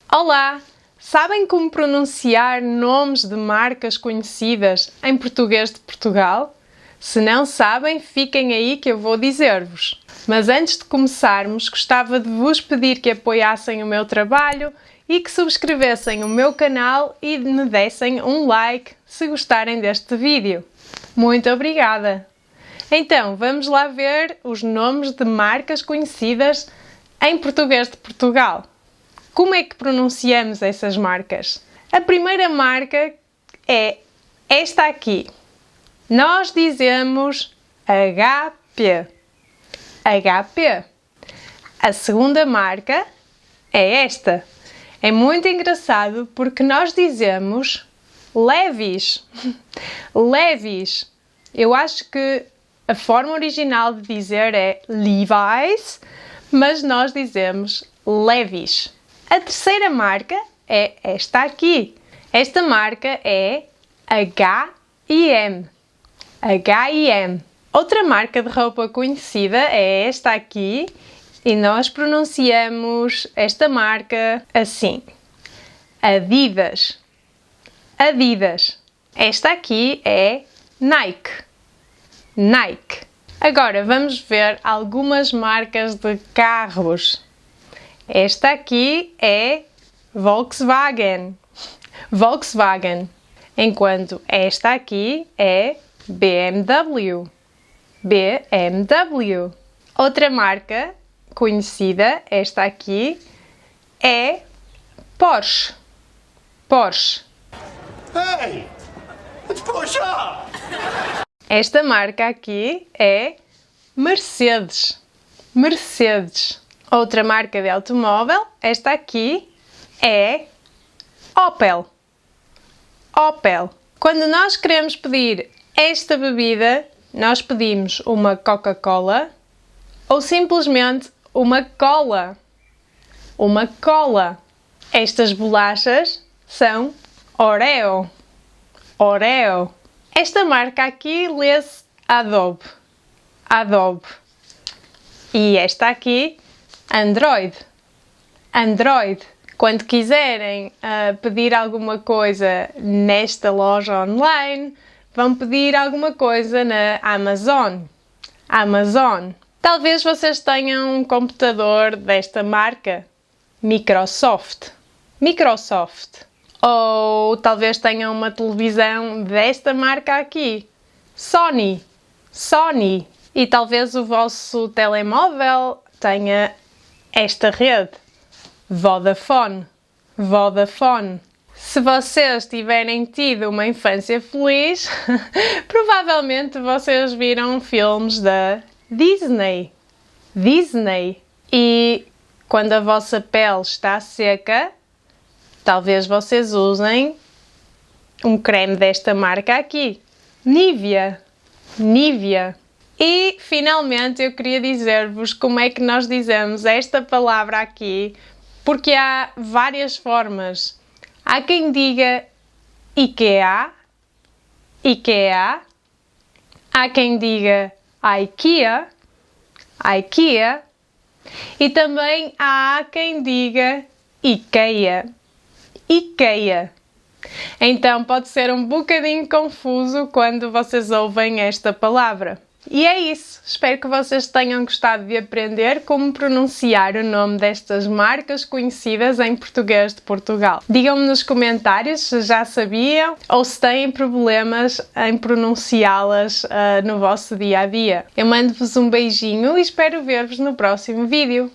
Olá! Sabem como pronunciar nomes de marcas conhecidas em português de Portugal? Se não sabem, fiquem aí que eu vou dizer-vos. Mas antes de começarmos, gostava de vos pedir que apoiassem o meu trabalho e que subscrevessem o meu canal e me dessem um like se gostarem deste vídeo. Muito obrigada! Então, vamos lá ver os nomes de marcas conhecidas em português de Portugal. Como é que pronunciamos essas marcas? A primeira marca é esta aqui. Nós dizemos HP. HP. A segunda marca é esta. É muito engraçado porque nós dizemos Levi's. Levi's. Eu acho que a forma original de dizer é Levi's, mas nós dizemos Levi's. A terceira marca é esta aqui. Esta marca é H&M. H&M. Outra marca de roupa conhecida é esta aqui e nós pronunciamos esta marca assim. Adidas. Adidas. Esta aqui é Nike. Nike. Agora vamos ver algumas marcas de carros. Esta aqui é Volkswagen. Volkswagen. Enquanto esta aqui é BMW. BMW. Outra marca conhecida, esta aqui, é Porsche. Porsche. Hey! It's Porsche! Esta marca aqui é Mercedes. Mercedes. Outra marca de automóvel, esta aqui, é Opel. Opel. Quando nós queremos pedir esta bebida, nós pedimos uma Coca-Cola ou simplesmente uma cola. Uma cola. Estas bolachas são Oreo. Oreo. Esta marca aqui lê-se Adobe. Adobe. E esta aqui, Android. Android. Quando quiserem pedir alguma coisa nesta loja online, vão pedir alguma coisa na Amazon. Amazon. Talvez vocês tenham um computador desta marca, Microsoft. Microsoft. Ou talvez tenham uma televisão desta marca aqui, Sony. Sony. E talvez o vosso telemóvel tenha esta rede, Vodafone. Vodafone. Se vocês tiverem tido uma infância feliz, provavelmente vocês viram filmes da Disney. Disney. E quando a vossa pele está seca, talvez vocês usem um creme desta marca aqui, Nivea. Nivea. E, finalmente, eu queria dizer-vos como é que nós dizemos esta palavra aqui, porque há várias formas. Há quem diga IKEA, IKEA. Há quem diga IKEA, IKEA. E também há quem diga IKEA, IKEA. Então pode ser um bocadinho confuso quando vocês ouvem esta palavra. E é isso. Espero que vocês tenham gostado de aprender como pronunciar o nome destas marcas conhecidas em português de Portugal. Digam-me nos comentários se já sabiam ou se têm problemas em pronunciá-las no vosso dia a dia. Eu mando-vos um beijinho e espero ver-vos no próximo vídeo.